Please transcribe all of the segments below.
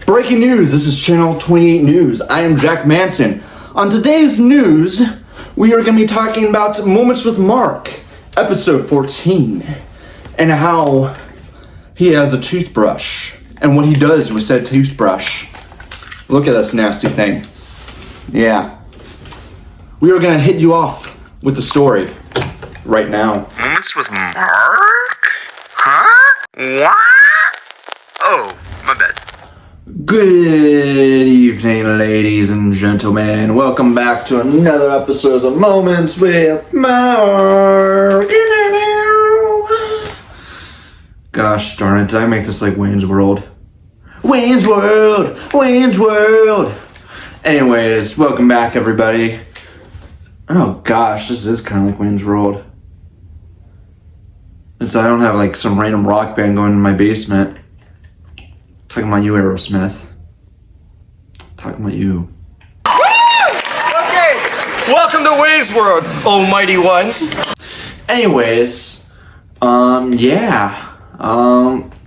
Breaking news, this is Channel 28 News. I am Jack Manson. On today's news, we are going to be talking about Moments with Mark, episode 14, and how he has a toothbrush, and what he does with said toothbrush. Look at this nasty thing. Yeah. We are going to hit you off with the story right now. Moments with Mark? Huh? What? Oh, my bad. Good evening, ladies and gentlemen. Welcome back to another episode of Moments with Mark. Gosh darn it, did I make this like Wayne's World? Wayne's World! Wayne's World! Anyways, welcome back, everybody. Oh gosh, this is kind of like Wayne's World. And so I don't have like some random rock band going in my basement. Talking about you, Aerosmith. Talking about you. Okay, welcome to Wayne's World, almighty ones. Anyways,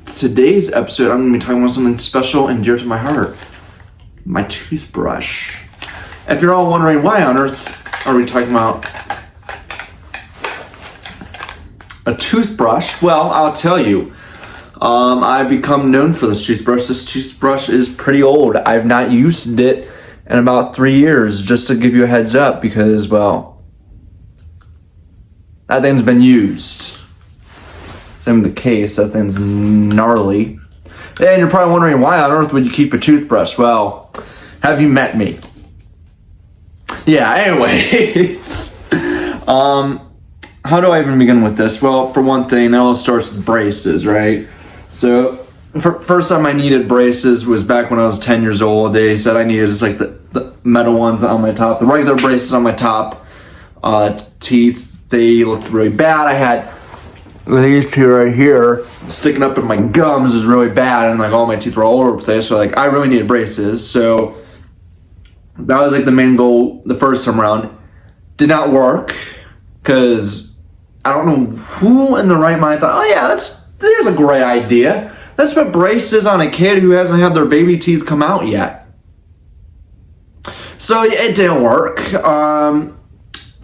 today's episode I'm going to be talking about something special and dear to my heart. My toothbrush. If you're all wondering why on earth are we talking about a toothbrush, well, I'll tell you. I've become known for this toothbrush. This toothbrush is pretty old. I've not used it in about 3 years, just to give you a heads up, because, well, that thing's been used. Same with the case, that thing's gnarly. And you're probably wondering, why on earth would you keep a toothbrush? Well, have you met me? Yeah, anyways. How do I even begin with this? Well, for one thing, it all starts with braces, right? So, first time I needed braces was back when I was 10 years old. They said I needed just like the metal ones on my top. The regular braces on my top teeth, they looked really bad. I had these two right here sticking up in my gums is really bad, and like all my teeth were all over the place. So like I really needed braces. So that was like the main goal the first time around. Did not work because I don't know who in the right mind thought, oh yeah, there's a great idea. Let's put braces on a kid who hasn't had their baby teeth come out yet. So it didn't work.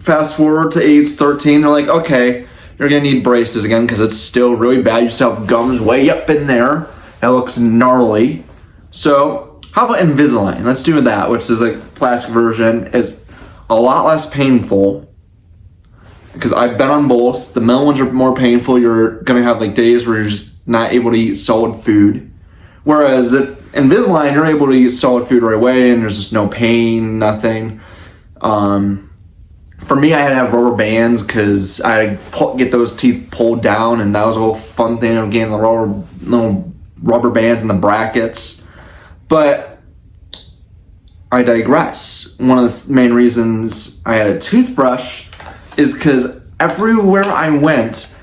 Fast forward to age 13, they're like, okay, you're gonna need braces again because it's still really bad. You still have gums way up in there. That looks gnarly. So how about Invisalign? Let's do that, which is like plastic version. Is a lot less painful. Because I've been on both. The metal ones are more painful. You're going to have like days where you're just not able to eat solid food. Whereas Invisalign, you're able to eat solid food right away and there's just no pain, nothing. For me, I had to have rubber bands because I had to get those teeth pulled down, and that was a whole fun thing of getting the little rubber bands and the brackets. But I digress. One of the main reasons I had a toothbrush is because everywhere I went,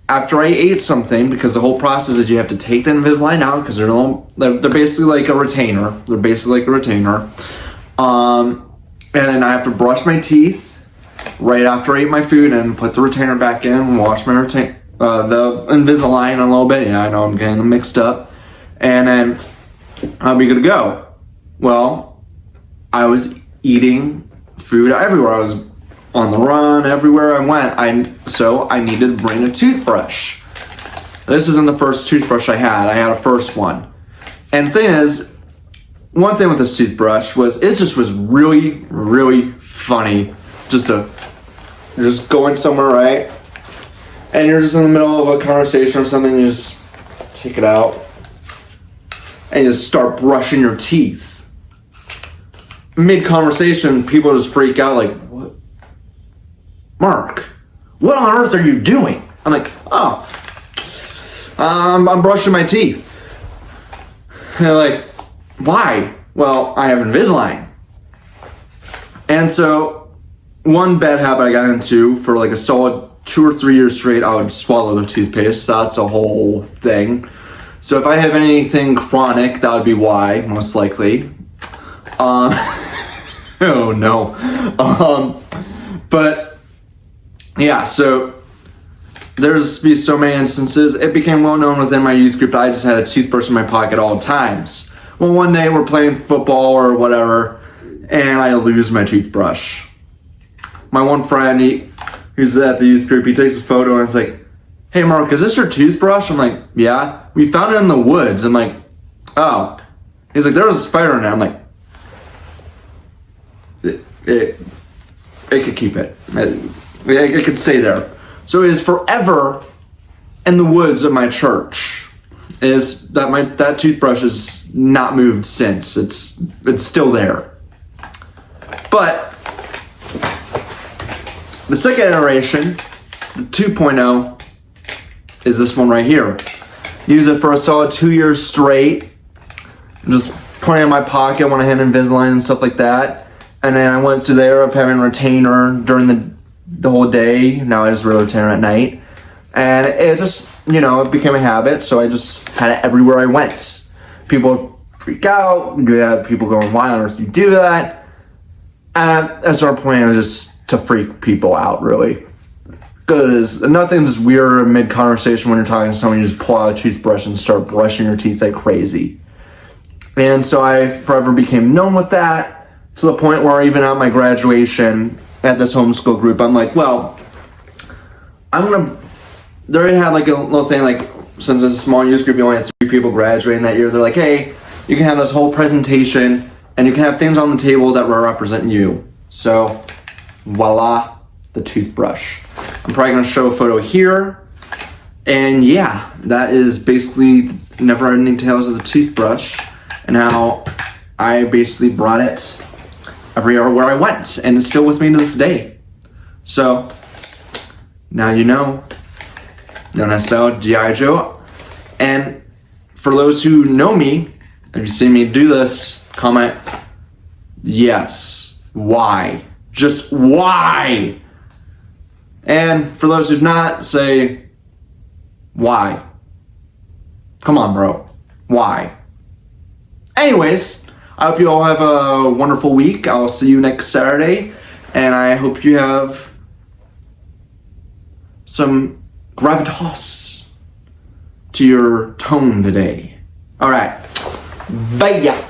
after I ate something, because the whole process is you have to take the Invisalign out, because they're basically like a retainer. And then I have to brush my teeth right after I eat my food and put the retainer back in and wash my the Invisalign a little bit. Yeah, I know I'm getting them mixed up. And then I'll be good to go. Well, I was eating food everywhere. I was on the run everywhere I went. So I needed to bring a toothbrush. This isn't the first toothbrush I had. I had a first one. And the thing is, one thing with this toothbrush was it just was really, really funny. You're just going somewhere, right? And you're just in the middle of a conversation or something, you just take it out and you just start brushing your teeth. Mid-conversation, people just freak out like, what? Mark, what on earth are you doing? I'm like, oh, I'm brushing my teeth. And they're like, why? Well, I have Invisalign. And so, one bad habit I got into for like a solid 2 or 3 years straight, I would swallow the toothpaste. That's a whole thing. So if I have anything chronic, that would be why, most likely. Oh no. But yeah, so there's be so many instances. It became well known within my youth group that I just had a toothbrush in my pocket all times. Well, one day we're playing football or whatever, and I lose my toothbrush. My one friend, he's at the youth group, he takes a photo and it's like, hey Mark, is this your toothbrush? I'm like, yeah. We found it in the woods. I'm like, oh. He's like, there was a spider in it. I'm like, it could keep it. It could stay there. So it is forever in the woods of my church. Is that toothbrush is not moved since. It's still there. But the second iteration, the 2.0, is this one right here. Use it for a solid 2 years straight. Just putting it in my pocket when I had Invisalign and stuff like that. And then I went through there of having a retainer during the whole day. Now I just wear a retainer at night. And it just, it became a habit. So I just had it everywhere I went. People would freak out. You have people going, why on earth do you do that? And that's our plan, just to freak people out, really. Because nothing's weird mid-conversation when you're talking to someone. You just pull out a toothbrush and start brushing your teeth like crazy. And so I forever became known with that, to the point where even at my graduation at this homeschool group, I'm like, well, they already had like a little thing, like, since it's a small youth group, you only had 3 people graduating that year. They're like, hey, you can have this whole presentation, and you can have things on the table that will represent you. So, voila, the toothbrush. I'm probably going to show a photo here. And yeah, that is basically Never Ending Tales of the Toothbrush, and how I basically brought it everywhere where I went, and it's still with me to this day. So, now you know. Known as spelled G.I. Joe. And for those who know me, if you see me do this, comment, yes. Why? Just why? And for those who've not, say, why? Come on, bro. Why? Anyways, I hope you all have a wonderful week. I'll see you next Saturday. And I hope you have some gravitas to your tone today. All right. Bye.